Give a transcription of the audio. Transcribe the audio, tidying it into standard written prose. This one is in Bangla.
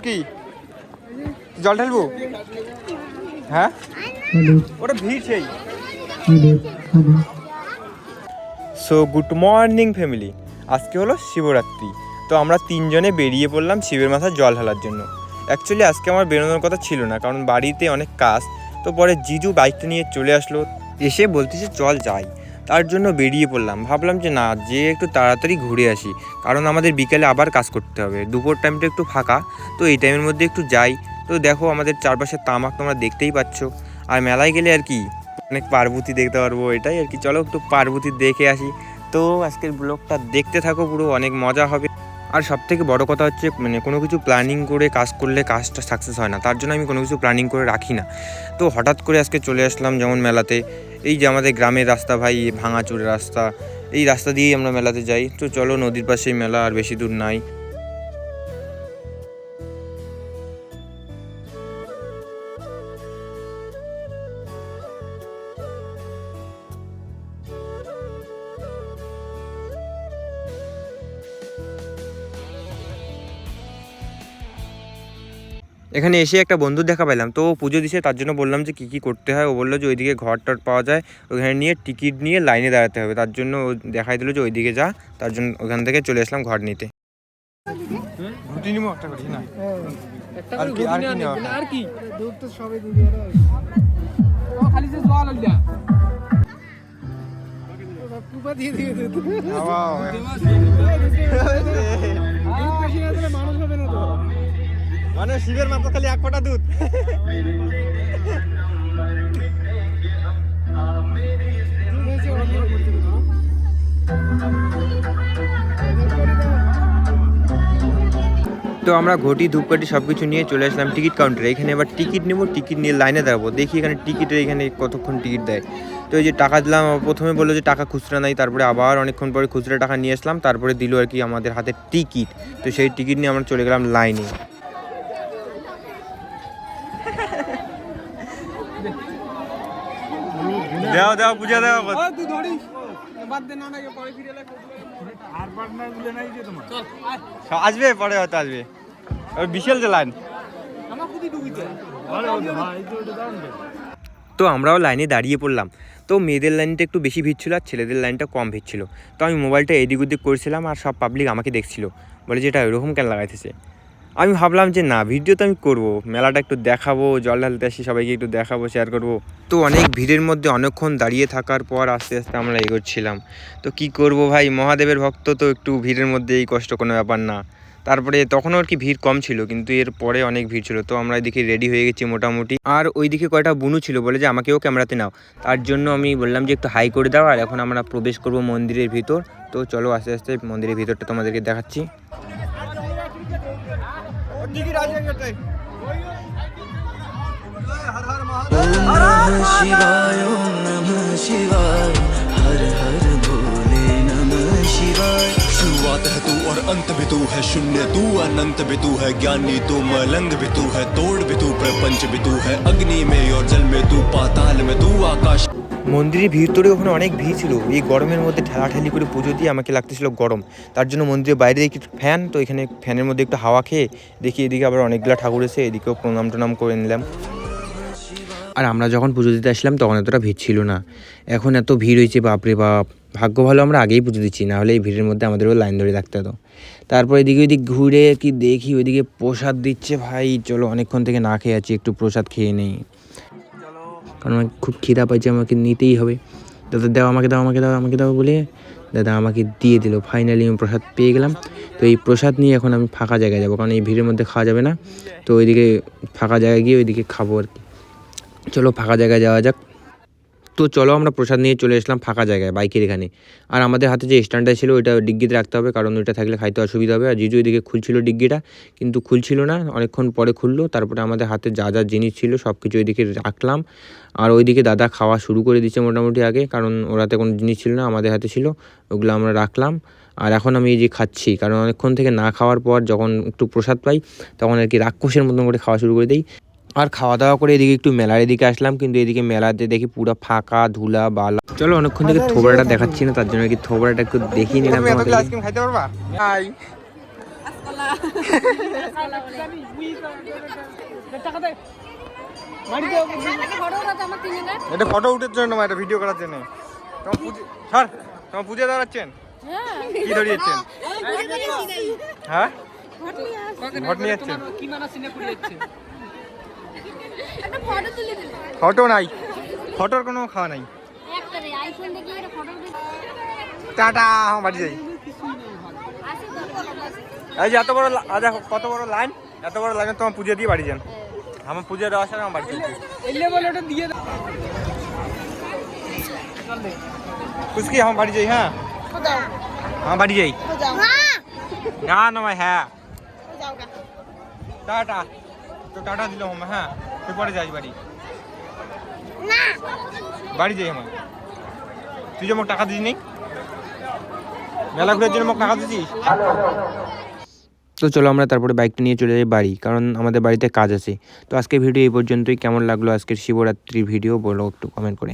কি জল ঢালবো? হ্যাঁ ওটা ভিড় সেই। সো গুড মর্নিং ফ্যামিলি, আজকে হলো শিবরাত্রি। তো আমরা তিনজনে বেরিয়ে পড়লাম শিবের মাথায় জল ঢালার জন্য। অ্যাকচুয়ালি আজকে আমার বেরোনোর কথা ছিল না, কারণ বাড়িতে অনেক কাজ। তো পরে জিজু বাইকটা নিয়ে চলে আসলো, এসে বলতেছে চল যাই। তার জন্য বেরিয়ে পড়লাম। ভাবলাম যে না, যে একটু তাড়াতাড়ি ঘুরে আসি, কারণ আমাদের বিকেলে আবার কাজ করতে হবে। দুপুর টাইমটা একটু ফাঁকা, তো এই টাইমের মধ্যে একটু যাই। তো দেখো আমাদের চারপাশে তামাক তোমরা দেখতেই পাচ্ছ। আর মেলায় গেলে আর কি অনেক পার্বতী দেখতে পারবো, এটাই আর কি। চলো একটু পার্বতী দেখে আসি। তো আজকের ব্লগটা দেখতে থাকো, পুরো অনেক মজা হবে। আর সবথেকে বড় কথা হচ্ছে, মানে কোনো কিছু প্ল্যানিং করে কাজ করলে কাজটা সাকসেস হয় না, তার জন্য আমি কোনো কিছু প্ল্যানিং করে রাখি না। তো হঠাৎ করে আজকে চলে আসলাম যেমন মেলাতে। এই যে আমাদের গ্রামের রাস্তা ভাই, ভাঙাচুরের রাস্তা, এই রাস্তা দিয়েই আমরা মেলাতে যাই। তো চলো, নদীর পাশেই মেলা, আর বেশি দূর নাই। এখানে এসে একটা বন্ধুর দেখা পেলাম, তো পুজো দিছে, তার জন্য বললাম যে কী কী করতে হয়। ও বললো যে ওইদিকে ঘর টর পাওয়া যায়, ওখানে নিয়ে টিকিট নিয়ে লাইনে দাঁড়াতে হবে। তার জন্য ও দেখাই দিল যে ওইদিকে যা, তার জন্য ওখান থেকে চলে আসলাম ঘর নিতে। মানে শিবের মাথা খালি এক ফোঁটা দুধ। তো আমরা ঘটি ধূপকাঠি সব কিছু নিয়ে চলে আসলাম টিকিট কাউন্টারে। এখানে এবার টিকিট নেবো, টিকিট নিয়ে লাইনে দাঁড়াবো। দেখি এখানে টিকিটের এখানে কতক্ষণ টিকিট দেয়। তো এই যে টাকা দিলাম, প্রথমে বললো যে টাকা খুচরা নাই, তারপরে আবার অনেকক্ষণ পরে খুচরা টাকা নিয়ে আসলাম, তারপরে দিল আর কি আমাদের হাতে টিকিট। তো সেই টিকিট নিয়ে আমরা চলে গেলাম লাইনে। দেওয়া দেওয়া পূজা দেওয়া আসবে, পরে হয়তো আসবে। বিশাল যে লাইন। তো আমরাও লাইনে দাঁড়িয়ে পড়লাম। তো মেয়েদের লাইনটা একটু বেশি ভিড় ছিল, আর ছেলেদের লাইনটা কম ভিড় ছিল। তো আমি মোবাইলটা এদিক ওদিক করছিলাম, আর সব পাবলিক আমাকে দেখছিল, বলে যে এটা এরকম কেন লাগাইতেছে। আমি ভাবলাম যে না, ভিডিও তো আমি করবো, মেলাটা একটু দেখাবো, জল ঢালতে আসি সবাইকে একটু দেখাবো, শেয়ার করবো। তো অনেক ভিড়ের মধ্যে অনেকক্ষণ দাঁড়িয়ে থাকার পর আস্তে আস্তে আমরা এগোচ্ছিলাম। তো কি করব ভাই, মহাদেবের ভক্ত তো একটু ভিড়ের মধ্যে এই কষ্ট কোনো ব্যাপার না। তারপরে তখনও আর কি ভিড় কম ছিল, কিন্তু এর পরে অনেক ভিড় ছিল। তো আমরা এদিকে রেডি হয়ে গেছি মোটামুটি। আর ওইদিকে কয়টা বুনু ছিল, বলে যে আমাকেও ক্যামেরাতে নাও। তার জন্য আমি বললাম যে একটু হাই করে দাও। আর এখন আমরা প্রবেশ করব মন্দিরের ভিতর। তো চলো আস্তে আস্তে মন্দিরের ভিতরটা তোমাদেরকে দেখাচ্ছি। শিবায় নমঃ শিবায়, হর হর ভোলে নমঃ শিবায়। शुरुआत है तू और अंत भी तू है, शून्य तू अनंत भी तू है, ज्ञानी तू मलंग भी तू है, तोड़ भी तू प्रपंच भी तू है, अग्नि में और जल में तू, पाताल में तू, आकाश। মন্দিরের ভিতরে ওখানে অনেক ভিড় ছিল। এই গরমের মধ্যে ঠেলাঠেলি করে পুজো দিয়ে আমাকে লাগতেছিল গরম। তার জন্য মন্দিরের বাইরে একটু ফ্যান, তো এখানে ফ্যানের মধ্যে একটু হাওয়া খেয়ে দেখি এদিকে আবার অনেকগুলো ঠাকুর এসে, এদিকেও প্রণাম টনাম করে নিলাম। আর আমরা যখন পুজো দিতে আসলাম তখন এতটা ভিড় ছিল না, এখন এত ভিড় হয়েছে বাপরে বাপ। ভাগ্য ভালো আমরা আগেই পুজো দিচ্ছি, না হলে এই ভিড়ের মধ্যে আমাদেরও লাইন ধরে থাকতে হতো। তারপর এদিকে ওইদিক ঘুরে কি দেখি, ওইদিকে প্রসাদ দিচ্ছে ভাই। চলো, অনেকক্ষণ থেকে না খেয়ে আছি, একটু প্রসাদ খেয়ে নেই, কারণ আমাকে খুব খিদা পাইছে, আমাকে নিতেই হবে। দাদা দাও, আমাকে দাও, আমাকে দাও, আমাকে দাও বলে দাদা আমাকে দিয়ে দিল। ফাইনালি আমি প্রসাদ পেয়ে গেলাম। তো এই প্রসাদ নিয়ে এখন আমি ফাঁকা জায়গায় যাবো, কারণ এই ভিড়ের মধ্যে খাওয়া যাবে না। তো ওইদিকে ফাঁকা জায়গায় গিয়ে ওইদিকে খাবো আর কি। চলো ফাঁকা জায়গায় যাওয়া যাক। তো চলো আমরা প্রসাদ নিয়ে চলে আসলাম ফাঁকা জায়গায়, বাইকের এখানে। আর আমাদের হাতে যে স্ট্যান্ডটা ছিল ওইটা ডিগ্গিতে রাখতে হবে, কারণ ওইটা থাকলে খাইতে অসুবিধা হবে। আর জিজু এদিকে খুলছিল ডিগ্গিটা, কিন্তু খুলছিল না, অনেকক্ষণ পরে খুললো। তারপরে আমাদের হাতে যা যা জিনিস ছিল সব কিছু ওইদিকে রাখলাম। আর ওইদিকে দাদা খাওয়া শুরু করে দিচ্ছে মোটামুটি আগে, কারণ ওরাতে কোনো জিনিস ছিল না, আমাদের হাতে ছিল, ওগুলো আমরা রাখলাম। আর এখন আমি এই যে খাচ্ছি, কারণ অনেকক্ষণ থেকে না খাওয়ার পর যখন একটু প্রসাদ পাই তখন আর কি রাক্ষসের মতন করে খাওয়া শুরু করে দিই। আর খাওয়া দাওয়া করে এদিকে একটু মেলার এদিকে আসলাম, কিন্তু এদিকে মেলাতে দেখি পুরো ফাঁকা, ধুলা বালা। চলো, অনেকক্ষণ থেকে থোবড়াটা দেখাচ্ছি না, তার জন্য কি থোবড়াটা একটু দেখিয়ে নিলাম। এটা ফটো উঠার জন্য না, এটা ভিডিও করার জন্য। স্যার তোমার পুজো দাঁড়াচ্ছেন, কি দাঁড়িয়েছেন? হ্যাঁ ঘট নিয়ে যাচ্ছেন, ফটো নাই, ফটোর কোনো খাওয়া নাই। টাটা, বাড়ি যাই। এই যে এত বড় দেখো কত বড় লাইন, এত বড় লাইনে তোমার পুজো দিয়ে বাড়ি যান। আমার পুজো দেওয়ার সাথে আমার বাড়ি চলছে। কুচকি हम বাড়ি যাই। হ্যাঁ हम বাড়ি যাই। না না ভাই, হ্যাঁ টাটা। তো টাটা দিলাম हम। হ্যাঁ তুই পরে যাই বাড়ি, বাড়ি যাই আমার। তুই যে মোক টাকা দিস নি, মেলা ঘুরের জন্য মোক টাকা দিছিস। তো চলো আমরা তারপরে বাইকটা নিয়ে চলে যাই বাড়ি, কারণ আমাদের বাড়িতে কাজ আছে। তো আজকে ভিডিও এই পর্যন্তই। কেমন লাগলো আজকের শিবরাত্রির ভিডিও বলো একটু কমেন্ট করে।